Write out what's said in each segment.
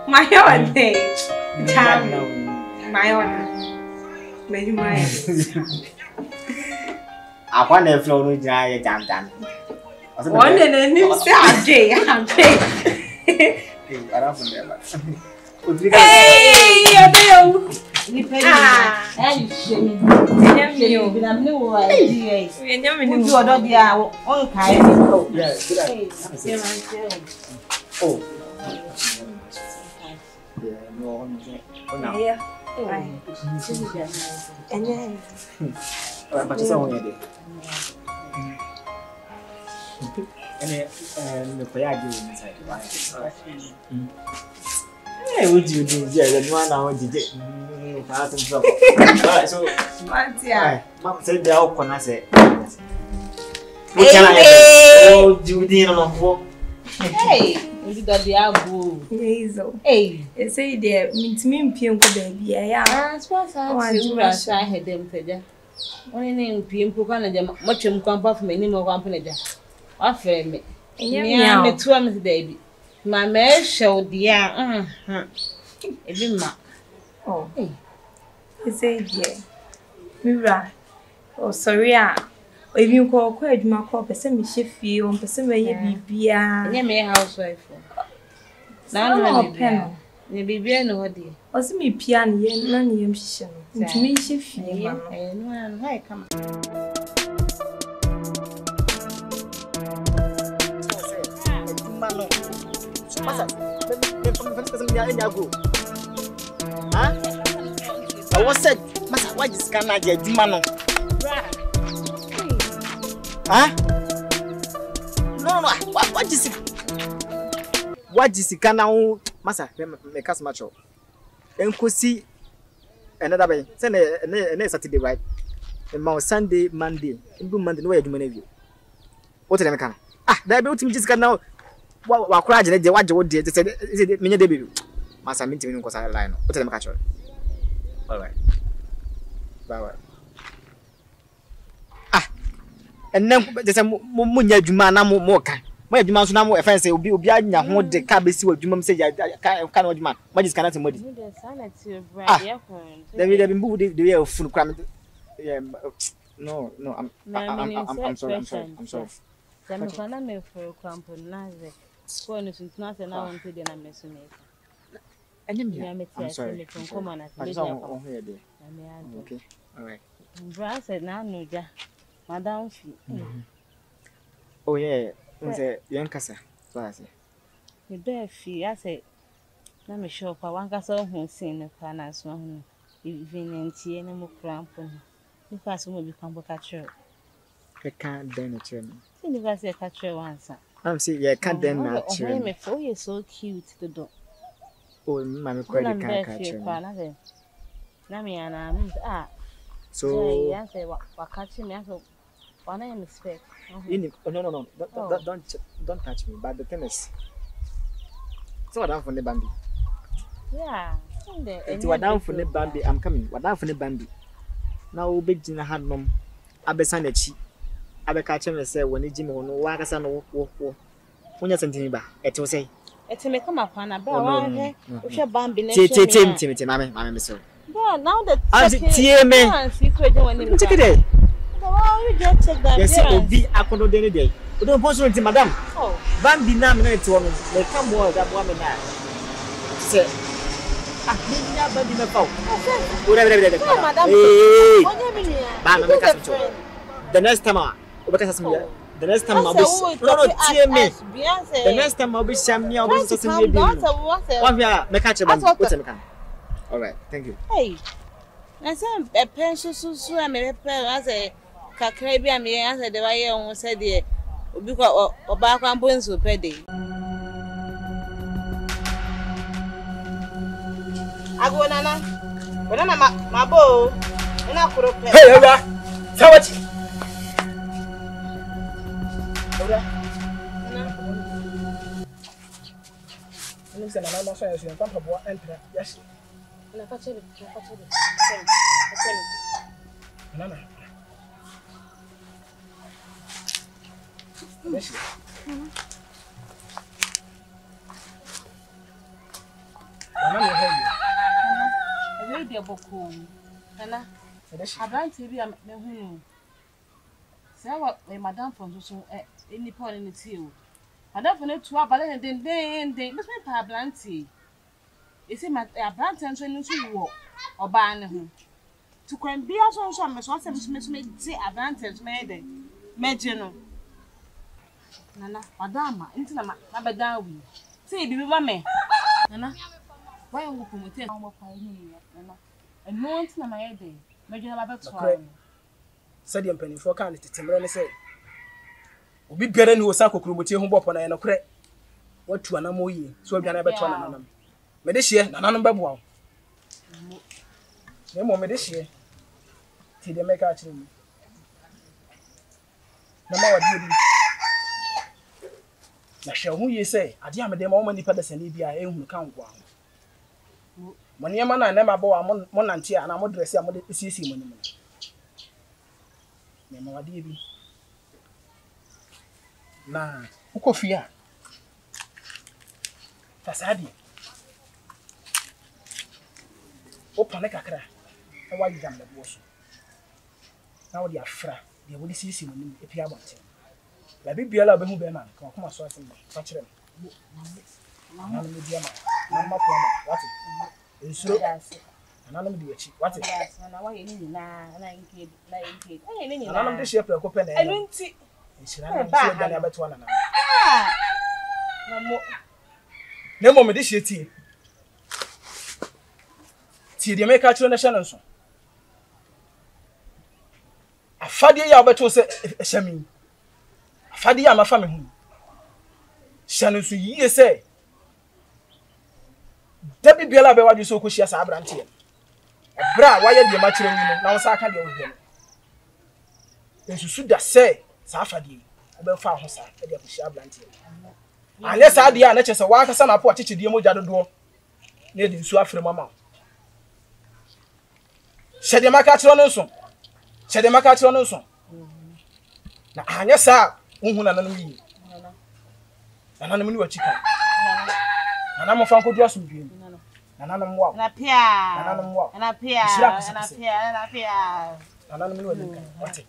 My own day. My own. Maybe my. I want to flow with giant jam. One and a new Saturday. I don't remember. Hey, Adele. Hey, would you do? Yeah, 1 hour did it. So, Mom said the old one. I said, oh, Judy, hey, you got the apple. Hey, they say there means me Pionko baby. Yeah, I suppose I had them for them. Only name Pionko and much of come off many more company. Offer me. Yeah, me 2 months, baby. My mare showed the oh, hey, they say, yeah, Mira. Oh, sorry, if you call quite my cop, person me shift on person where you be a housewife. Now, no pen, maybe be no dear. Or see me piano, none of them, to me shift. And why come? I was said, Massa, why this cannot get Dimano? Huh? No, what is it? What is it? Can now, Massa, make us macho. And could see another way. Send a Saturday, right? And Mount Sunday, Monday, and do Monday, no way to manage you. What did I can? Ah, that built him just got now. What crowd did they watch what did they say? Is it many debut? Massa meeting because I line. What did I catch? All right. Bye. Ah, and then there's a Munya Jumana Moka. My demands now more offensive will be Obiana who the cabby what you say. I can't man. What is cannot muddy? Then we have been moved the way of full crime. No, I'm sorry. I'm sorry. I'm sorry for a company. One is not an hour until then I'm missing it. I'm sorry. Okay, all right. Brass said, now, no, Madame. Oh, yeah, young Cassa. So I say, you bear fee, I say, let me show for one castle who's seen the canals one even in tea and more crampon. You pass will become a catcher. I can't then a chairman. If I say catcher once, I'm saying, yeah, can't then not chairman. For you're so cute to do. Oh, Mamma Credit can't catch her. So, yes, what catching me? One I expect. No, don't touch me. But the thing is, so what down for the Bambi? Yeah, it's what down for the Bambi. I'm coming. What down for the Bambi? Now, big dinner had no. I be sand a cheap. I be catching and say, when the Jimmy on Wagasan walk. When you're sending me back, it will say. It's a come upon a bell. If you're Bambi, Timmy, Mamma, sorry. Well, now that I'm secret when you take it. Oh, you just check that. Yes, it will be a condo day. We don't post to Madame. Oh, Bambi nominated woman. They come more that woman. Say, ah, Bambi, no fault. Whatever, Madame. The next time, the next time I'll be the next time I'll be Sammy. I'll be something. Make catch a all right, thank you. Hey, I said a pencil so I may as a Caribbean me answer the way I said the because or back on bones will pay day. I go, Nana, but I'm my bow, and I could have paid. Hey, tell what? Listen, I'm not sure you're going to enter. Yes. I catch it. Nana. Yes. dia boko. Nana. Abranti bi me hu. Say what madam from so any point in the tea. Madam for to abale den but me pa abranti. You see my abranti and so no wo oba ne ho. To kwan bia so me so me di abranti me den. Meje no. Nana, madam, into na bedan wi. Say bi ba me. Nana. Why you promote am mo pa ni Nana. And no into na my dey. Meje na ba beto. Said the penny for can tetemre ne say. Obi biara ni wo sa kokromoti hu bopo na ye no kre. Watu anamo yi. So adwane beto na nanam. Me de hye na nanam beboa. Me mo me de hye. Ti de make a chiri mu. Na ma wadi obi. Na hwe hu yi say ade amede ma wo mani pada sani bia ehunu kan kwa. Mo ne ma na ma bo wa mo nante a na mo dress a mo de sisi mo ni mo. Ne ma wadi bi. Na ukofia. Fasadi. Opa kakra. E wa yigam na bo so. Na wo de afra, de wo de sisi mo ni epi abonte. La bibiala be hu be man, kan kuma so asen ba kire me. Na me dia ma. Na ma po ma, what? Ensuro. Na me di echi, what? Na wa ye ni na NKD, na NKD. Aye ni na me de shape ko pe na e. Enu nti. Ensira na so da na beto na na. Na mo me de hye tie. Tie de me ka kire na hye no so. Afade ya beto se hyami. Afade ya mafa me hu. Hyanu so yie se. Dabi biala be wadu so ko hia sa abrante e. Bra wa ye de ma kire wi no na wo sa aka de wo hwe no. Ensusu da se sa afade obe fa ho sa e de ko hia abrante e. Anye sa de ya na chese wa aka sa na po chichi de moja dodo. Na de nsu afre mama. Hyede maka kire no so. Hyede maka kire no so. Na anye sa unhu na nanum yi. Na nanum ni wachika. Na nanum fa nkodu asumdue. Na nanum wa. Na pia. Na nanum wa. Na pia. Na pia. Na pia. Na nanum ni wadika. Wate.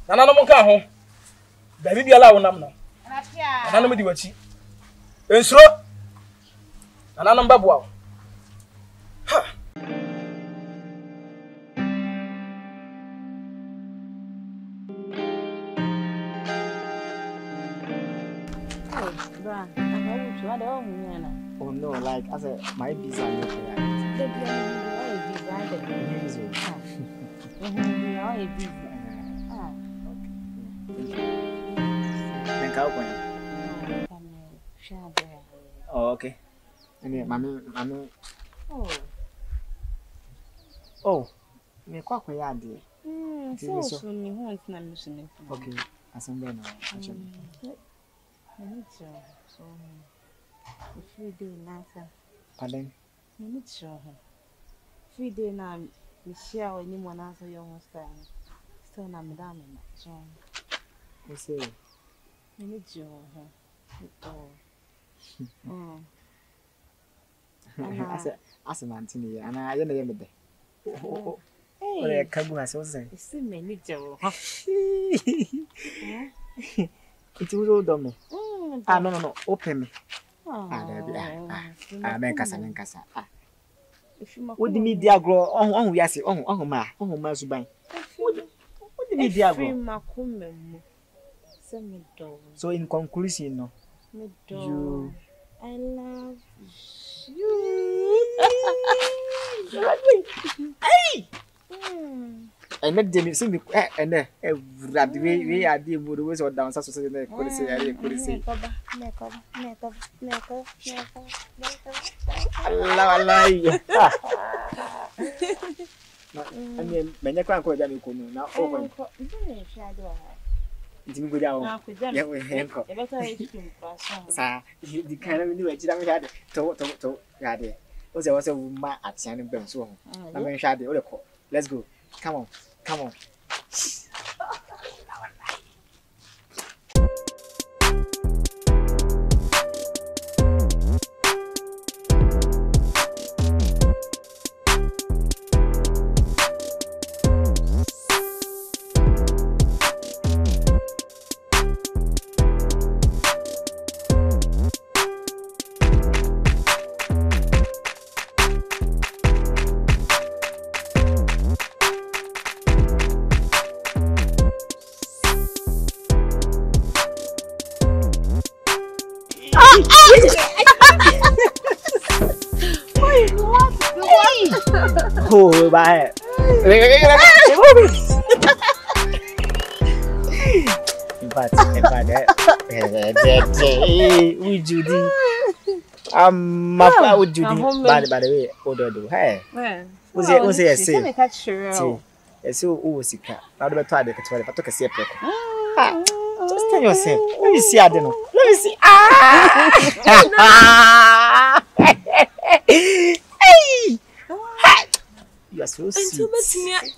Na nanum ka ho. Da bibiala wonam no. Na pia. Na nanum di wachi. Ensuro. Na nanum babua. Ha. Oh no, like as a my visa no Oh, okay. Mami. Oh, me kwa ya de. So me want na mission. Okay, assemble now. So if we do nasa. Pardon? Me sure. If we do na me share any one answer your style. Still na madam na. So You say me sure. Asa mantini ya ana aye na ye mede. Ore kagu asa o say. Isi me ni jo. It will do me. No. Open me. Men kasa. What the media grow on we ase on ma suban. What the media grow? So in conclusion no. You I love you. Hey! And let them see me and we are the mood or down so say could say. Allah. I mean, many can't go down now. Oh, it's me go down. Yeah, we handcuff. Sir, the kind of new edge I had to Yadi. Was there was a woman at Shannon Benson. I'm going to shade the call. Let's go. Come on. Oh, bye. We Judy. My father would Judy. By the way, Odo, hey. Was it a say? Yes, who was sick? Now the try the catch. I took a sip. Just tell yourself. Let me see. I don't know. Let me see. Hey! You are so sweet.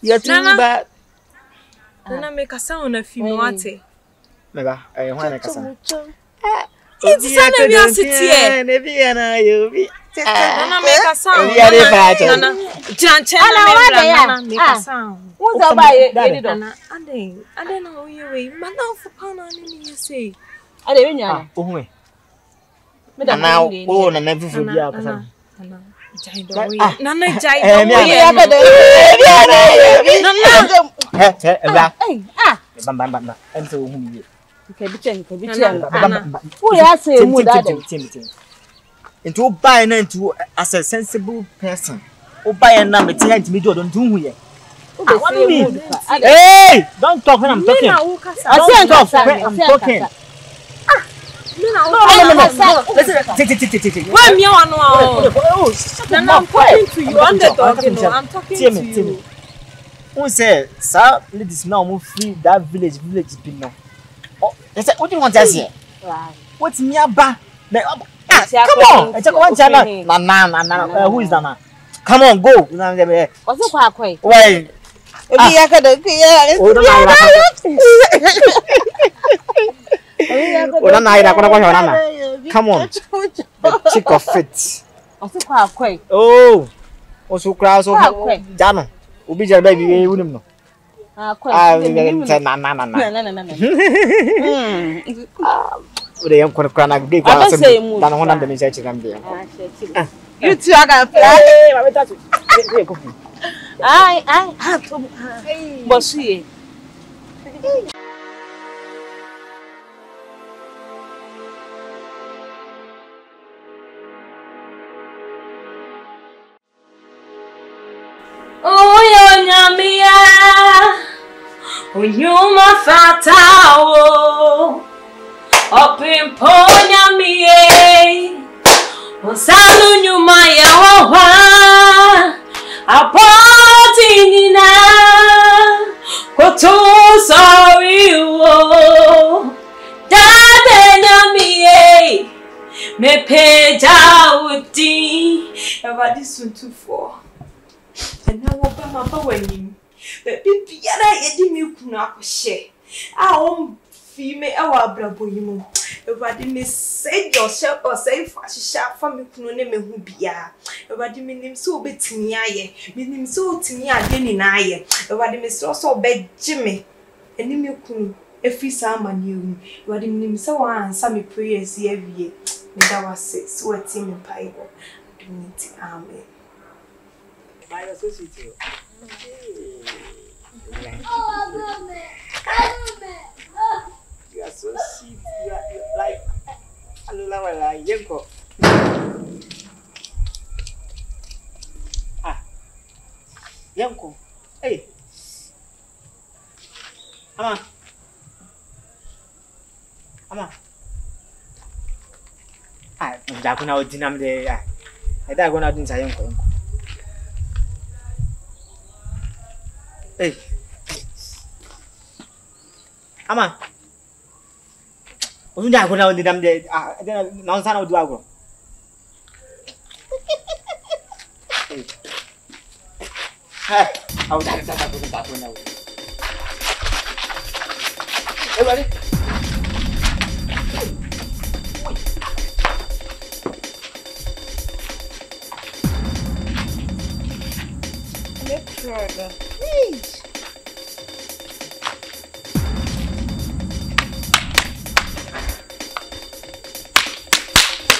You are too bad. Nana make a sound of you, Mate. Never. I want to make a sound. It's a real city. You'll be. Nana make a sound. We are the battle. Nana, Nana make a sound. What's up by it? I don't know you. Man, now for Pana, you say. I don't know. Oh, now, oh, and never forget. Nana into buy into as a sensible person. Oh, buy a number 10 to me, don't do here. What do you mean? Hey, don't talk when I'm talking. I'm talking. No. Listen. Why me on? I'm talking to you. I'm talking to you. Who say, sir, ladies now move free that village been now. Oh, they say, what do you want to say? What's me about? Come on, it's a one channel. Nana, who is Nana? Come on, go. What's the quay? Why? Come on, chick of fit. Oh, also crowds of Dano. Ubi baby, you wouldn't know. They am going to cry. I say, one of the message. You two are going to fly. I have to. But see. Oh, Nyamia, Unyuma Fatao, up in Ponyamie, Osalu Nyuma Yawa, Apotinina, Koto sorry, Dade Nyamie, Me Peja Uti, Everybody soon to fall. And now open my bowling. But be a milk now, share. Our female, our brabo. Everybody may say yourself or say sharp for me, name who be a. Everybody mean so bit to me, meaning so to me again in I. Everybody may also beg Jimmy. And in milk, if he saw you, everybody mean so on some prayers every year. That was 6 words in the Bible. Amen. I associate you. You are so sweet. You are like I love like Yanko. Yanko. Hey. Ama. Aku nak dinam dia. Ada aku nak din sayang kau. Hey. Ama. Usun dah aku nak dinam dia. Dia nak sana dua aku. Hey. Aku dah tak nak. Eh, balik. Please.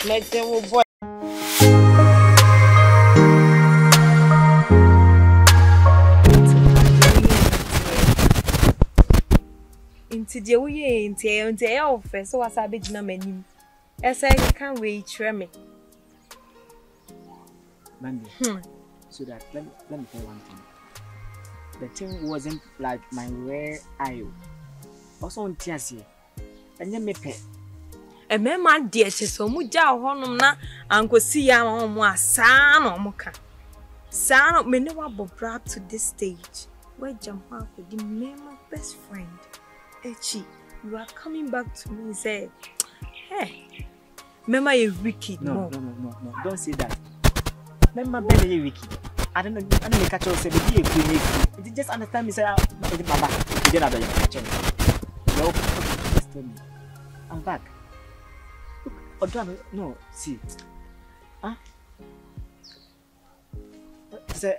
Let's go, boy. Into the way, into your face, so was a bit na menu. Yes, I can't wait to me. Bambi. So that let me tell you one thing. The thing wasn't like my rare eye. Also on Tiasia. And then me pet. A man dear so muja honum na anko see ya mo san or moka. San of me never brought to this stage. Where jump up with the name of best friend. Echi, you are coming back to me and say, hey, Mama you wicked. No, don't say that. Mama Benny wicked. I don't catch you say be a queen. Just understand me say Baba. You don't have catch. No, just tell me. I'm back. No, see. Huh? Say,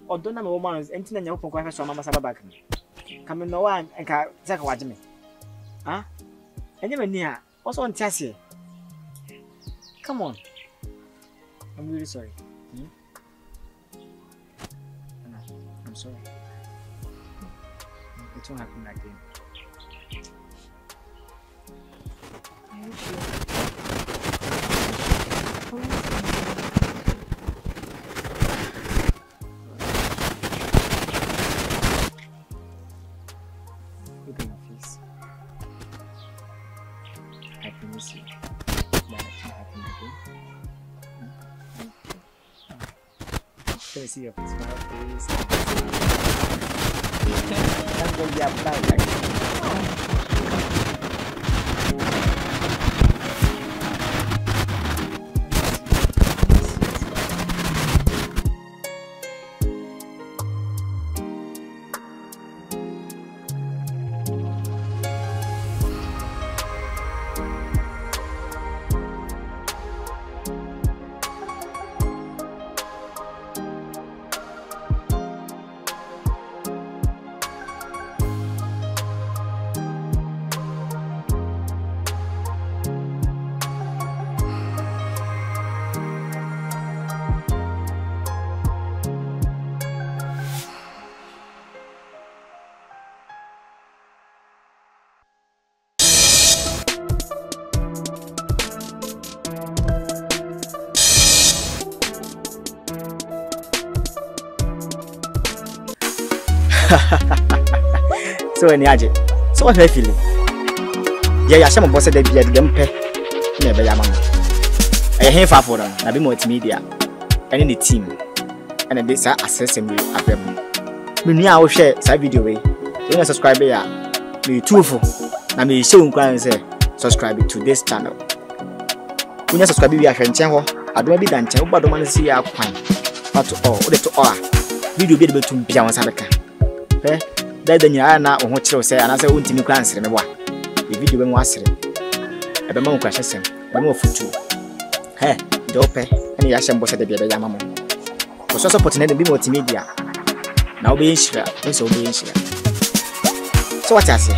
Odonna no woman is empty and you open quite so Mama back. Come in no one and can take watch me. Huh? And you near also on Tassie. Come on. I'm really sorry. I'm sorry. It won't happen again. Are you sure? Look at my face. I promise you that it won't happen again. Can I see your smile, please? I'm going to be applied. So any aje. So what you feeling? Yeah, some boss dey be dem pe. Na be ya mama. Eh hen fa for na be multimedia. Any the team. And they say access me abem. Me nua wo hwe sa video we. You na subscribe ya. Me tufu. Na me show nkwan say subscribe to this channel. When you subscribe we ahwe nchen ho. Adoma bi da nchen wo badoma no si ya kwan. But all the to all. Video bi de betum bia won sa beka. Eh Dada nya na wo ho kire say anase wo ntimi kwan sere me boa. The video be mo asere. E be ma wo kwahye sem. Be ma futu. He, de ope. Ene ya hyem bo se de bia be ya mamo. Ko so support na de bi multimedia. Na wo be nhira, so wo be nhira. So what I say?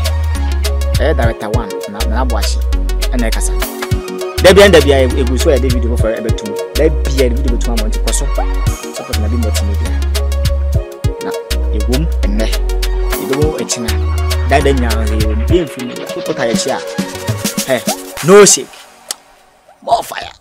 Director 1 na boache. Ene kasa. Da bia egu so ya de video for e betum. Da bia video betum amount ko so. Support na bi multimedia. Na egum enne. Do a china. That then you be in film. Put a chair. Hey, no shake. More fire.